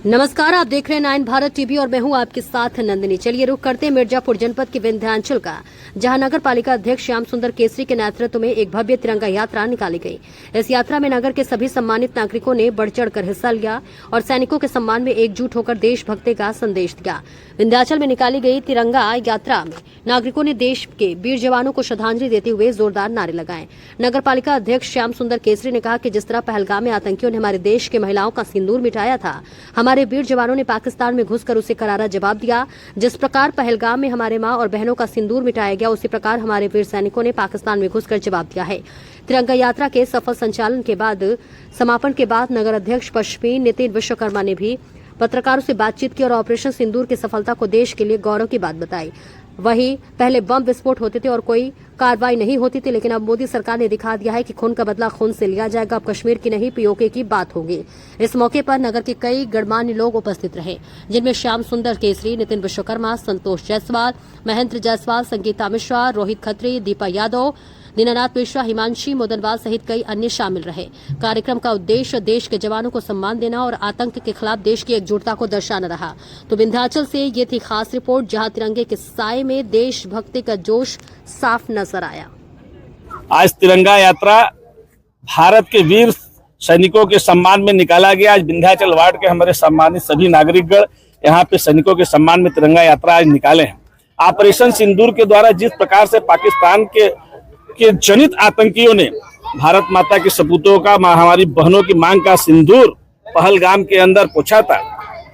नमस्कार, आप देख रहे हैं 9 भारत टीवी और मैं हूं आपके साथ नंदिनी। चलिए रुक करते हैं मिर्जापुर जनपद के विंध्याचल का, जहां नगर पालिका अध्यक्ष श्याम सुंदर केसरी के नेतृत्व में एक भव्य तिरंगा यात्रा निकाली गई। इस यात्रा में नगर के सभी सम्मानित नागरिकों ने बढ़ चढ़कर हिस्सा लिया और सैनिकों के सम्मान में एकजुट होकर देशभक्ति का संदेश दिया। विंध्याचल में निकाली गई तिरंगा यात्रा में नागरिकों ने देश के वीर जवानों को श्रद्धांजलि देते हुए जोरदार नारे लगाए। नगर पालिका अध्यक्ष श्याम सुंदर केसरी ने कहा कि जिस तरह पहलगाम में आतंकियों ने हमारे देश के महिलाओं का सिंदूर मिटाया था, हमारे वीर जवानों ने पाकिस्तान में घुसकर उसे करारा जवाब दिया। जिस प्रकार पहलगाम में हमारे मां और बहनों का सिंदूर मिटाया गया, उसी प्रकार हमारे वीर सैनिकों ने पाकिस्तान में घुसकर जवाब दिया है। तिरंगा यात्रा के सफल संचालन के बाद समापन के बाद नगर अध्यक्ष पश्चिमी नितिन विश्वकर्मा ने भी पत्रकारों से बातचीत की और ऑपरेशन सिंदूर की सफलता को देश के लिए गौरव की बात बताई। वहीं पहले बम विस्फोट होते थे और कोई कार्रवाई नहीं होती थी, लेकिन अब मोदी सरकार ने दिखा दिया है कि खून का बदला खून से लिया जाएगा। अब कश्मीर की नहीं, पीओके की बात होगी। इस मौके पर नगर के कई गणमान्य लोग उपस्थित रहे, जिनमें श्याम सुंदर केसरी, नितिन विश्वकर्मा, संतोष जायसवाल, महेंद्र जायसवाल, संगीता मिश्रा, रोहित खत्री, दीपा यादव, दीनानाथ मिश्रा, हिमांशी मोदनवाल सहित कई अन्य शामिल रहे। कार्यक्रम का उद्देश्य देश के जवानों को सम्मान देना और आतंक के खिलाफ देश की एकजुटता को दर्शाना रहा। तो विंध्याचल से ये थी खास रिपोर्ट, जहां तिरंगे के साए में देशभक्ति का जोश साफ नजर आया। आज तिरंगा यात्रा भारत के वीर सैनिकों के सम्मान में निकाला गया। आज विंध्याचल वार्ड के हमारे सम्मानित सभी नागरिकगण यहाँ पे सैनिकों के सम्मान में तिरंगा यात्रा आज निकाले हैं। ऑपरेशन सिंदूर के द्वारा जिस प्रकार से पाकिस्तान के जनित आतंकियों ने भारत माता के सपूतों का, हमारी बहनों की मांग का सिंदूर पहलगाम के अंदर पोछा था,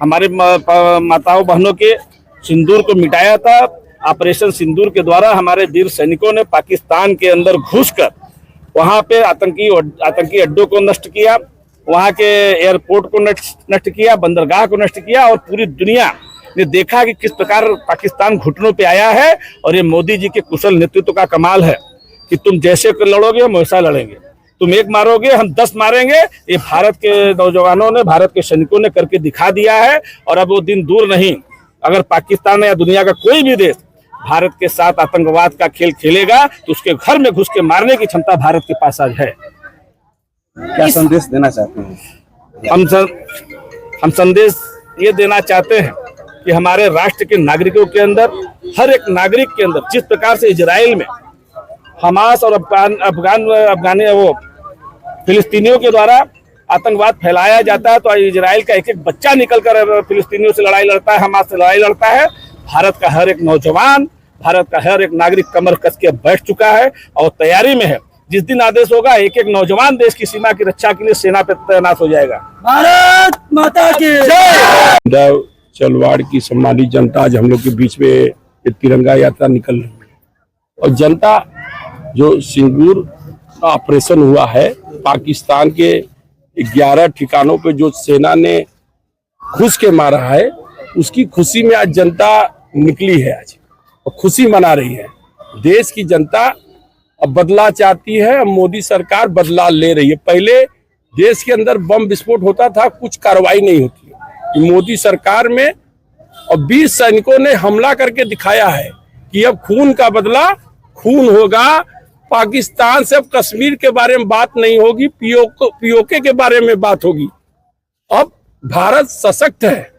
हमारे माताओं बहनों के सिंदूर को मिटाया था। ऑपरेशन सिंदूर के द्वारा हमारे वीर सैनिकों ने पाकिस्तान के अंदर घुसकर वहां पे आतंकी अड्डों को नष्ट किया, वहां के एयरपोर्ट को नष्ट किया, बंदरगाह को नष्ट किया और पूरी दुनिया ने देखा कि किस प्रकार पाकिस्तान घुटनों पे आया है। और ये मोदी जी के कुशल नेतृत्व का कमाल है कि तुम जैसे लड़ोगे हम वैसा लड़ेंगे, तुम एक मारोगे हम 10 मारेंगे। ये भारत के नौजवानों ने, भारत के सैनिकों ने करके दिखा दिया है। और अब वो दिन दूर नहीं, अगर पाकिस्तान या दुनिया का कोई भी देश भारत के साथ आतंकवाद का खेल खेलेगा तो उसके घर में घुस के मारने की क्षमता भारत के पास आज है। क्या संदेश देना चाहते हैं? हम संदेश ये देना चाहते हैं कि हमारे राष्ट्र के नागरिकों के अंदर, हर एक नागरिक के अंदर, जिस प्रकार से इजराइल में हमास और अफगानी वो फिलिस्तीनियों के द्वारा आतंकवाद फैलाया जाता है, तो इजराइल का एक एक बच्चा निकलकर फिलिस्तीनियों से लड़ाई लड़ता है, हमास से लड़ाई लड़ता है। भारत का हर एक नौजवान, भारत का हर एक नागरिक कमर कस के बैठ चुका है और तैयारी में है। जिस दिन आदेश होगा, एक एक नौजवान देश की सीमा की रक्षा के लिए सेना पे तैनात हो जाएगा। भारत माता की जय। चलवाड़ की सम्मानित जनता, आज हम लोग के बीच में एक तिरंगा यात्रा निकल रही है और जनता जो सिंदूर का ऑपरेशन हुआ है, पाकिस्तान के 11 ठिकानों पे जो सेना ने घुस के मारा है, उसकी खुशी में आज जनता निकली है आज और खुशी मना रही है। देश की जनता अब बदला चाहती है, अब मोदी सरकार बदला ले रही है। पहले देश के अंदर बम विस्फोट होता था, कुछ कार्रवाई नहीं होती है। मोदी सरकार में और 20 सैनिकों ने हमला करके दिखाया है कि अब खून का बदला खून होगा। पाकिस्तान से अब कश्मीर के बारे में बात नहीं होगी, पीओके के बारे में बात होगी। अब भारत सशक्त है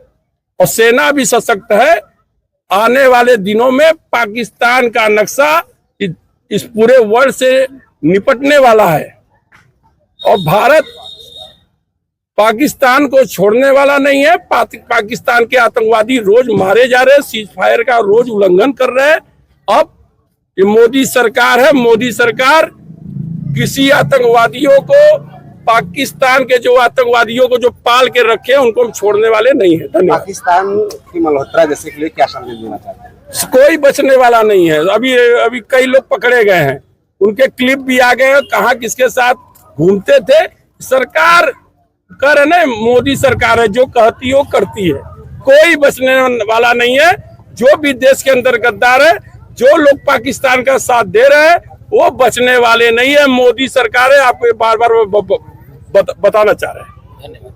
और सेना भी सशक्त है। आने वाले दिनों में पाकिस्तान का नक्शा इस पूरे वर्ल्ड से निपटने वाला है और भारत पाकिस्तान को छोड़ने वाला नहीं है। पाकिस्तान के आतंकवादी रोज मारे जा रहे हैं, सीज फायर का रोज उल्लंघन कर रहे हैं। अब ये मोदी सरकार है, मोदी सरकार किसी आतंकवादियों को, पाकिस्तान के जो आतंकवादियों को जो पाल के रखे हैं, उनको हम छोड़ने वाले नहीं है। धन्यवाद। पाकिस्तान की मल्होत्रा जैसे के लिए क्या संदेश देना चाहते हैं? कोई बचने वाला नहीं है। अभी कई लोग पकड़े गए हैं, उनके क्लिप भी आ गए हैं, कहाँ किसके साथ घूमते थे। सरकार कर ना, मोदी सरकार है, जो कहती हो करती है, कोई बचने वाला नहीं है। जो भी देश के अंदर गद्दार है, जो लोग पाकिस्तान का साथ दे रहे हैं, वो बचने वाले नहीं है। मोदी सरकार है, आपको बार बार बताना चाह रहे हैं। धन्यवाद।